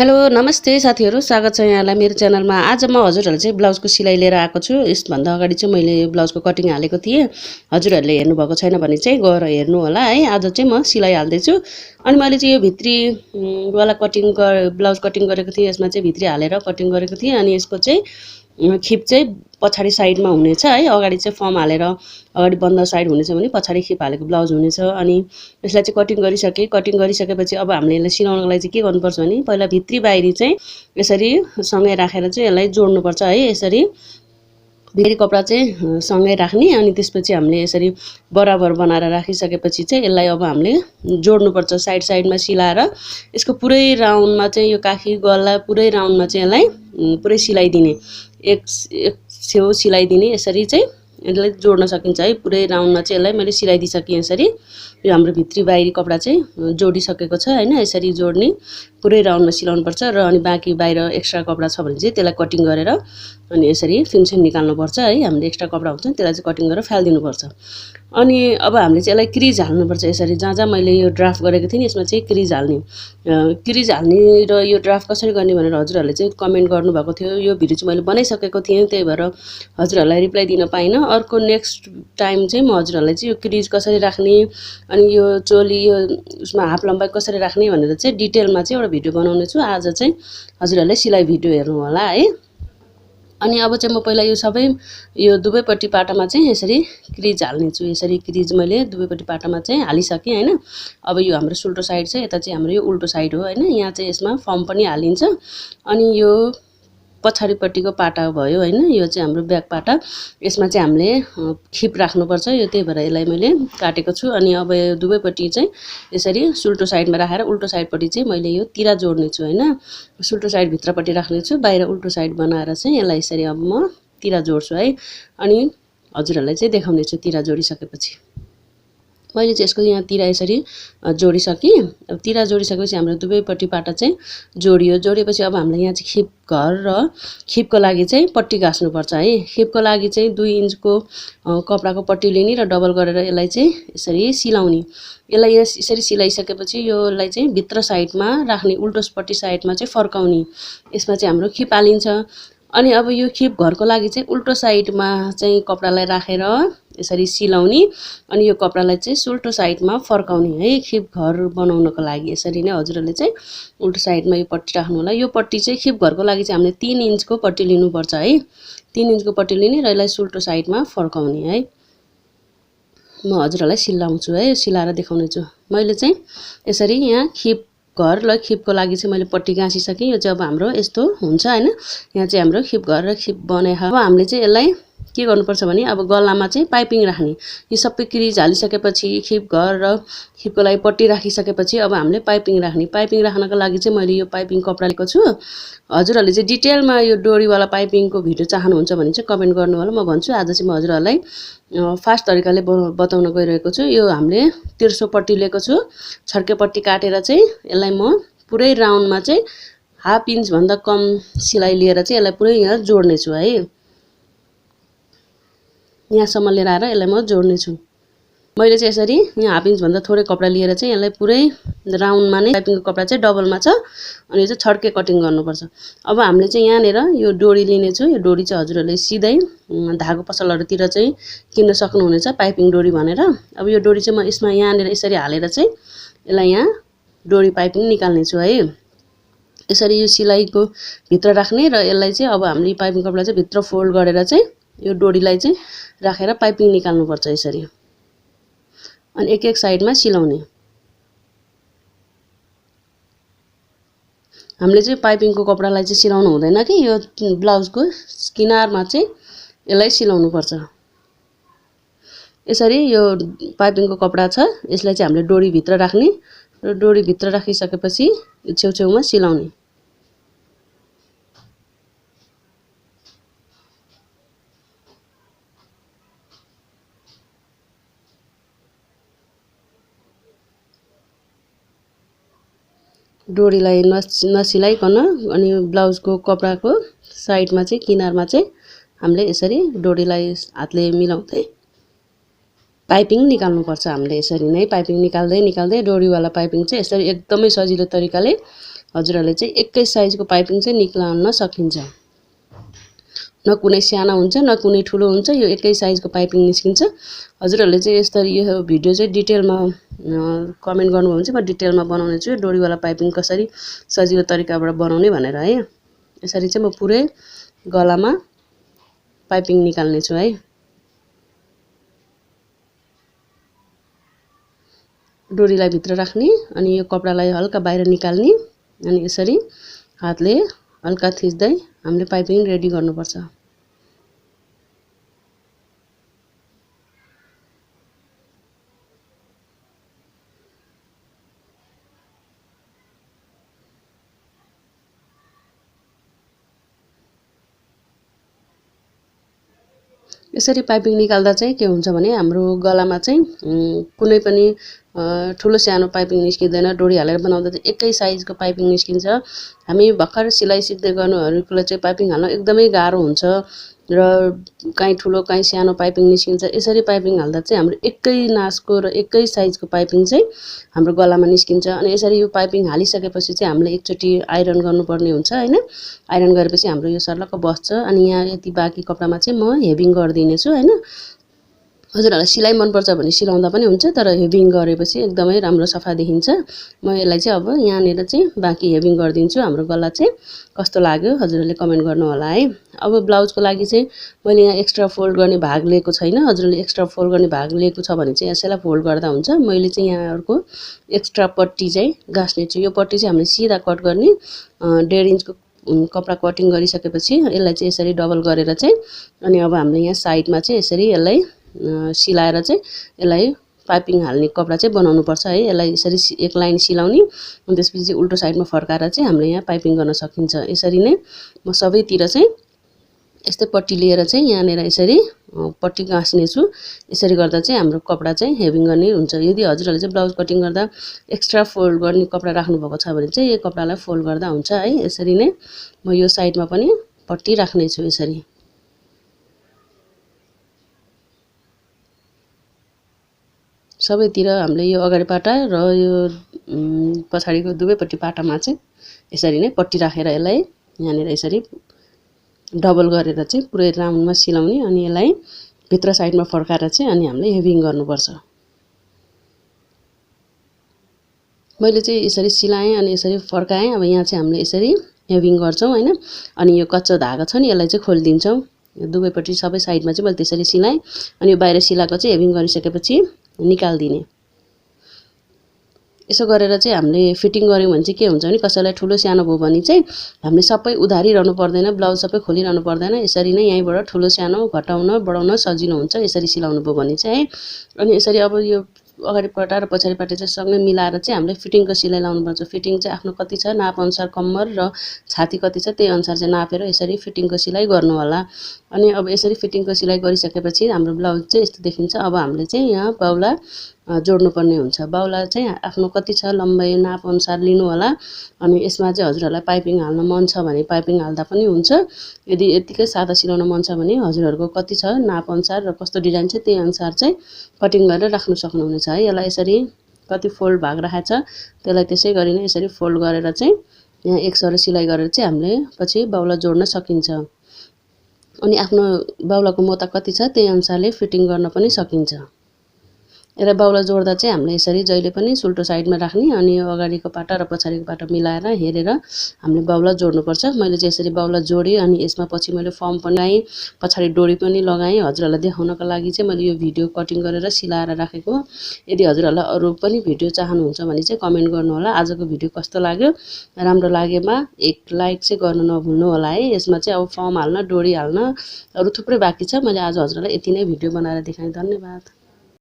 Hello नमस्ते साथीहरु, स्वागत छ यहाँलाई मेरो च्यानलमा। आज म हजुरहरुलाई चाहिँ ब्लाउजको सिलाइ लिएर आएको छु। यसभन्दा अगाडि चाहिँ मैले यो ब्लाउजको कटिङ हालेको थिएँ। हजुरहरुले हेर्नु भएको छैन भने चाहिँ गएर हेर्नु होला है। आज चाहिँ म सिलाइ हाल्दै छु। अनि मैले चाहिँ यो भित्री वाला ब्लाउज कटिङ गरेको थिएँ। यसमा चाहिँ भित्री हालेर कटिङ गरेको थिएँ। अनि यसको चाहिँ खिप चाहिँ पछाडी साइडमा हुनेछ है। अगाडि चाहिँ फर्म हालेर अगाडि बन्द साइड हुनेछ भने पछाडी खिप हालेको ब्लाउज हुनेछ। अनि यसलाई चाहिँ कटिङ गरिसकेपछि अब हामीले यसलाई सिलाउनको लागि चाहिँ के गर्नुपर्छ भने पहिला भित्री बाहिरी चाहिँ यसरी सँगै राखेर चाहिँ यसलाई जोड्नुपर्छ है। यसरी भित्री कपडा चाहिँ सँगै राख्ने। अनि त्यसपछि हामीले यसरी बराबर बनाएर राखिसकेपछि चाहिँ यसलाई अब हामीले जोड्नुपर्छ साइड साइडमा सिलाएर। यसको पुरै राउन्डमा चाहिँ यो काखी गल्ला पुरै राउन्डमा चाहिँ यसलाई पुरै सिलाइदिने, एक छेउ सिलाइदिने। यसरी चाहिँ यसलाई जोड्न सकिन्छ है। पुरै राउन्डमा चाहिँ यसलाई मैले सिलाइदिसकेँ। यसरी यो हाम्रो भित्री बाहिरी कपडा चाहिँ जोडिसकेको छ हैन। यसरी जोड्ने, पुरै राउन्डमा सिलाउनु पर्छ। र अनि बाँकी बाहिर एक्स्ट्रा कपडा छ भने चाहिँ त्यसलाई कटिङ गरेर अनि यसरी फिनिसिङ निकाल्नुपर्छ है। हामीले एक्स्ट्रा कपडा हुन्छ त्यसलाई चाहिँ कटिङ गरेर फालिदिनुपर्छ। अनि अब हामीले चाहिँ यसलाई क्रिज हाल्नुपर्छ। यसरी जहाँ जहाँ मैले यो ड्राफ्ट गरेको थिएँ नि यसमा चाहिँ क्रिज हाल्ने। क्रिज हाल्ने र यो ड्राफ्ट कसरी गर्ने भनेर हजुरहरूले चाहिँ कमेन्ट गर्नुभएको थियो। यो भिडियो चाहिँ मैले बनाइसकेको थिएँ, त्यही भएर हजुरहरूलाई रिप्लाई दिन पाइनँ। अर्को नेक्स्ट टाइम चाहिँ म हजुरहरूलाई चाहिँ यो क्रिज कसरी राख्ने अनि यो चोली यो उसमा हाफ लम्बाइ कसरी राख्ने भनेर चाहिँ डिटेलमा चाहिँ एउटा भिडियो बनाउने छु। आज चाहिँ हजुरहरूले सिलाइ भिडियो हेर्नु होला है। अनि अब चाहिँ म पहिला यो सबै यो दुवैपट्टि पाटामा चाहिँ यसरी क्रिज हाल्ने छु। यसरी क्रिज मैले दुवैपट्टि पाटामा चाहिँ हालिसकेँ हैन। अब यो हाम्रो सुल्टो साइड छ, यता चाहिँ हाम्रो यो उल्टो साइड हो हैन। यहाँ चाहिँ यसमा फर्म पनि हालिन्छ। अनि यो पछाडिपट्टिको पाटा भयो हैन। यो चाहिँ हाम्रो ब्याक पाटा। यसमा चाहिँ हामीले खिप राख्नुपर्छ। यो त्यही भएर यसलाई मैले काटेको छु। अनि अब यो दुवैपट्टि चाहिँ यसरी सुल्टो साइडमा राखेर उल्टो साइडपट्टि चाहिँ मैले यो तिरा जोड्ने छु हैन। सुल्टो साइड भित्रपट्टि राख्ने छु, बाहिर उल्टो साइड बनाएर चाहिँ यसलाई यसरी अब म तिरा जोड्छु है। अनि हजुरहरूलाई चाहिँ देखाउने छु तिरा जोडिसकेपछि। मैले चाहिँ यसको यहाँ तिरा यसरी जोडिसकेँ। अब तिरा जोडिसकेपछि हाम्रो दुवैपट्टि पाटा चाहिँ जोडियो। जोडेपछि अब हामीले यहाँ चाहिँ खिप घर र खिपको लागि चाहिँ पट्टी गाँस्नुपर्छ है। खिपको लागि चाहिँ 2 इन्चको कपडाको पट्टी लिने र डबल गरेर यसलाई चाहिँ यसरी सिलाउने। यसलाई यसरी सिलाइसकेपछि योलाई चाहिँ भित्र साइडमा राख्ने, उल्टोपट्टि साइडमा चाहिँ फर्काउने। यसमा चाहिँ हाम्रो खिप हालिन्छ। अनि अब यो खिप घरको लागि चाहिँ उल्टो साइडमा चाहिँ कपडालाई राखेर यसरी सिलाउने। अनि यो कपडालाई चाहिँ सुल्टो साइडमा फर्काउने है। खिप घर बनाउनको लागि यसरी नै हजुरहरूले चाहिँ उल्टो साइडमा यो पट्टी राख्नु होला। यो पट्टी चाहिँ खिप घरको लागि चाहिँ हामीले 3 इन्चको पट्टी लिनुपर्छ है। 3 इन्चको पट्टी लिने र यसलाई सुल्टो साइडमा फर्काउने है। म हजुरहरूलाई सिलाउँछु है, सिलाएर देखाउने छु। मैले चाहिँ यसरी यहाँ खिप घर र खिपको लागि चाहिँ मैले पट्टी गाँसिसकेँ। यो चाहिँ अब हाम्रो यस्तो हुन्छ हैन। यहाँ चाहिँ हाम्रो खिप घर र खिप बनेको। अब हामीले चाहिँ यसलाई के गर्नुपर्छ भने अब गल्लामा चाहिँ पाइपिङ राख्ने। यो सबै क्रिज हालिसकेपछि खिप घर र खिपको लागि पट्टी राखिसकेपछि अब हामीले पाइपिङ राख्ने। पाइपिङ राख्नको लागि चाहिँ मैले यो पाइपिङ कपडा लिएको छु। हजुरहरूले चाहिँ डिटेलमा यो डोरीवाला पाइपिङको भिडियो चाहनुहुन्छ भने चाहिँ कमेन्ट गर्नु होला, म भन्छु। आज चाहिँ म हजुरहरूलाई फास्ट तरिकाले बताउन गइरहेको छु। यो हामीले तेर्सो पट्टी लिएको छु। छड्के पट्टी काटेर चाहिँ यसलाई म पुरै राउन्डमा चाहिँ हाफ इन्च भन्दा कम सिलाइ लिएर चाहिँ यसलाई पुरै यहाँ जोड्ने छु है। यहाँसम्म लिएर आएर यसलाई म जोड्ने छु। मैले चाहिँ यसरी यहाँ हाफ इन्च भन्दा थोरै कपडा लिएर चाहिँ यसलाई पुरै राउन्डमा नै पाइपिङको कपडा चाहिँ डबलमा छ। अनि यो चाहिँ छड्के कटिङ गर्नुपर्छ। अब हामीले चाहिँ यहाँनिर यो डोरी लिने छु। यो डोरी चाहिँ हजुरहरूले सिधै धागो पसलहरूतिर चाहिँ किन्न सक्नुहुनेछ, पाइपिङ डोरी भनेर। अब यो डोरी चाहिँ म यसमा यहाँनिर यसरी हालेर चाहिँ यसलाई यहाँ डोरी पाइपिङ निकाल्ने छु है। यसरी यो सिलाइको भित्र राख्ने र यसलाई चाहिँ अब हामीले पाइपिङ कपडा चाहिँ भित्र फोल्ड गरेर चाहिँ यो डोरीलाई चाहिँ राखेर पाइपिङ निकाल्नुपर्छ यसरी। अनि एक साइडमा सिलाउने। हामीले चाहिँ पाइपिङको कपडालाई चाहिँ सिलाउनु हुँदैन कि यो ब्लाउजको किनारमा चाहिँ यसलाई सिलाउनु पर्छ। यसरी यो पाइपिङको कपडा छ, यसलाई चाहिँ हामीले डोरी भित्र राख्ने र डोरी भित्र राखिसकेपछि यो छेउछेउमा सिलाउने। डोरीलाई नसिलाइकन अनि ब्लाउजको कपडाको साइडमा चाहिँ किनारमा चाहिँ हामीले यसरी डोरीलाई हातले मिलाउँदै पाइपिङ निकाल्नुपर्छ। हामीले यसरी नै पाइपिङ निकाल्दै डोरीवाला पाइपिङ चाहिँ यसरी एकदमै सजिलो तरिकाले हजुरहरूले चाहिँ एकै साइजको पाइपिङ चाहिँ निकाल्न सकिन्छ। न कुनै सानो हुन्छ न कुनै ठुलो हुन्छ, यो एकै साइजको पाइपिङ निस्किन्छ। हजुरहरूले चाहिँ यसरी यो भिडियो चाहिँ डिटेलमा कमेन्ट गर्नुभयो भने चाहिँ म डिटेलमा बनाउने छु डोरीवाला पाइपिङ कसरी सजिलो तरिकाबाट बनाउने भनेर है। यसरी चाहिँ म पुरै गलामा पाइपिङ निकाल्ने छु है। डोरीलाई भित्र राख्ने अनि यो कपडालाई हल्का बाहिर निकाल्ने अनि यसरी हातले हल्का थिच्दै हामीले पाइपिङ रेडी गर्नुपर्छ। यसरी पाइपिङ निकाल्दा चाहिँ के हुन्छ भने हाम्रो गलामा चाहिँ कुनै पनि ठुलो सानो पाइपिङ निस्किँदैन। डोरी हालेर बनाउँदा चाहिँ एकै साइजको पाइपिङ निस्किन्छ। हामी भर्खर सिलाइ सिक्दै गर्नेहरूलाई चाहिँ पाइपिङ हाल्न एकदमै गाह्रो हुन्छ र काहीँ ठुलो काहीँ सानो पाइपिङ निस्किन्छ। यसरी पाइपिङ हाल्दा चाहिँ हाम्रो एकै नासको र एकै साइजको पाइपिङ चाहिँ हाम्रो गलामा निस्किन्छ। अनि यसरी यो पाइपिङ हालिसकेपछि चाहिँ हामीले एकचोटि आइरन गर्नुपर्ने हुन्छ हैन। आइरन गरेपछि हाम्रो यो सर्लक्क बस्छ। अनि यहाँ यति बाँकी कपडामा चाहिँ म हेभिङ गरिदिनेछु हैन। हजुरहरूलाई सिलाइ मनपर्छ भने सिलाउँदा पनि हुन्छ, तर हेभिङ गरेपछि एकदमै राम्रो सफा देखिन्छ। म यसलाई चाहिँ अब यहाँनिर चाहिँ बाँकी हेभिङ गरिदिन्छु। हाम्रो गला चाहिँ कस्तो लाग्यो हजुरहरूले कमेन्ट गर्नु होला है। अब ब्लाउजको लागि चाहिँ मैले यहाँ एक्स्ट्रा फोल्ड गर्ने भाग लिएको छैन। हजुरहरूले एक्स्ट्रा फोल्ड गर्ने भाग लिएको छ भने चाहिँ यसैलाई फोल्ड गर्दा हुन्छ। मैले चाहिँ यहाँ अर्को एक्स्ट्रा पट्टी चाहिँ गाँस्ने छु। यो पट्टी चाहिँ हामीले सिधा कट गर्ने 1.5 इन्चको कपडा कटिङ गरिसकेपछि यसलाई चाहिँ यसरी डबल गरेर चाहिँ अनि अब हामीले यहाँ साइडमा चाहिँ यसरी यसलाई सिलाएर चाहिँ यसलाई पाइपिङ हाल्ने कपडा चाहिँ बनाउनु पर्छ है। यसलाई यसरी एक लाइन सिलाउने अनि त्यसपछि चाहिँ उल्टो साइडमा फर्काएर चाहिँ हामीले यहाँ पाइपिङ गर्न सकिन्छ। यसरी नै म सबैतिर चाहिँ यस्तै पट्टी लिएर चाहिँ यहाँनिर यसरी पट्टी गाँस्ने छु। यसरी गर्दा चाहिँ हाम्रो कपडा चाहिँ हेभिङ गर्ने हुन्छ। यदि हजुरहरूले चाहिँ ब्लाउज कटिङ गर्दा एक्स्ट्रा फोल्ड गर्ने कपडा राख्नुभएको छ भने चाहिँ यो कपडालाई फोल्ड गर्दा हुन्छ है। यसरी नै म यो साइडमा पनि पट्टी राख्ने छु। यसरी सबैतिर हामीले यो अगाडि पाटा र यो पछाडिको दुवैपट्टि पाटामा चाहिँ यसरी नै पट्टी राखेर यसलाई यहाँनिर यसरी डबल गरेर चाहिँ पुरै राउन्डमा सिलाउने अनि यसलाई भित्र साइडमा फर्काएर चाहिँ अनि हामीले हेभिङ गर्नुपर्छ। मैले चाहिँ यसरी सिलाएँ अनि यसरी फर्काएँ। अब यहाँ चाहिँ हामीले यसरी हेभिङ गर्छौँ हैन। अनि यो कच्चा धागा छ नि यसलाई चाहिँ खोलिदिन्छौँ। दुवैपट्टि सबै साइडमा चाहिँ मैले त्यसरी सिलाएँ। अनि यो बाहिर सिलाएको चाहिँ हेभिङ गरिसकेपछि निकाल्दिने। यसो गरेर चाहिँ हामीले फिटिङ गर्यौँ भने चाहिँ के हुन्छ भने कसैलाई ठुलो सानो भयो भने चाहिँ हामीले सबै उधारिरहनु पर्दैन, ब्लाउज सबै खोलिरहनु पर्दैन। यसरी नै यहीँबाट ठुलो सानो घटाउन बढाउन सजिलो हुन्छ यसरी सिलाउनु भयो भने चाहिँ है। अनि यसरी अब यो अगाडि पाटा र पछाडि पाटा चाहिँ सँगै मिलाएर चाहिँ हामीले फिटिङको सिलाइ लाउनुपर्छ। फिटिङ चाहिँ आफ्नो कति छ नाप अनुसार कम्मर र छाती कति छ त्यही अनुसार चाहिँ नापेर यसरी फिटिङको सिलाइ गर्नु होला। अनि अब यसरी फिटिङको सिलाइ गरिसकेपछि हाम्रो ब्लाउज चाहिँ यस्तो देखिन्छ। अब हामीले चाहिँ यहाँ बाउला जोड्नुपर्ने हुन्छ। बाउला चाहिँ आफ्नो कति छ लम्बाइ नाप अनुसार लिनु होला। अनि यसमा चाहिँ हजुरहरूलाई पाइपिङ हाल्न मन छ भने पाइपिङ हाल्दा पनि हुन्छ। यदि यतिकै सादा सिलाउन मन छ भने हजुरहरूको कति छ नाप अनुसार र कस्तो डिजाइन छ त्यही अनुसार चाहिँ कटिङ गरेर राख्न सक्नुहुनेछ है। यसलाई यसरी कति फोल्ड भाग राखेको छ त्यसलाई त्यसै गरी नै यसरी फोल्ड गरेर चाहिँ यहाँ एक सरो सिलाइ गरेर चाहिँ हामीले पछि बाउला जोड्न सकिन्छ। अनि आफ्नो बाउलाको मोता कति छ त्यही अनुसारले फिटिङ गर्न पनि सकिन्छ। यसलाई बाउला जोड्दा चाहिँ हामीले यसरी जहिले पनि सुल्टो साइडमा राख्ने अनि यो अगाडिको पाटा र पछाडिको पाटा मिलाएर हेरेर हामीले बाउला जोड्नुपर्छ। मैले चाहिँ यसरी बाउला जोडेँ अनि यसमा पछि मैले फर्म पनि लगाएँ, पछाडि डोरी पनि लगाएँ। हजुरहरूलाई देखाउनको लागि चाहिँ मैले यो भिडियो कटिङ गरेर सिलाएर राखेको। यदि हजुरहरूलाई अरू पनि भिडियो चाहनुहुन्छ भने चाहिँ कमेन्ट गर्नु होला। आजको भिडियो कस्तो लाग्यो, राम्रो लागेमा एक लाइक चाहिँ गर्नु नभुल्नु होला है। यसमा चाहिँ अब फर्म हाल्न डोरी हाल्न अरू थुप्रै बाँकी छ। मैले आज हजुरहरूलाई यति नै भिडियो बनाएर देखाएँ। धन्यवाद।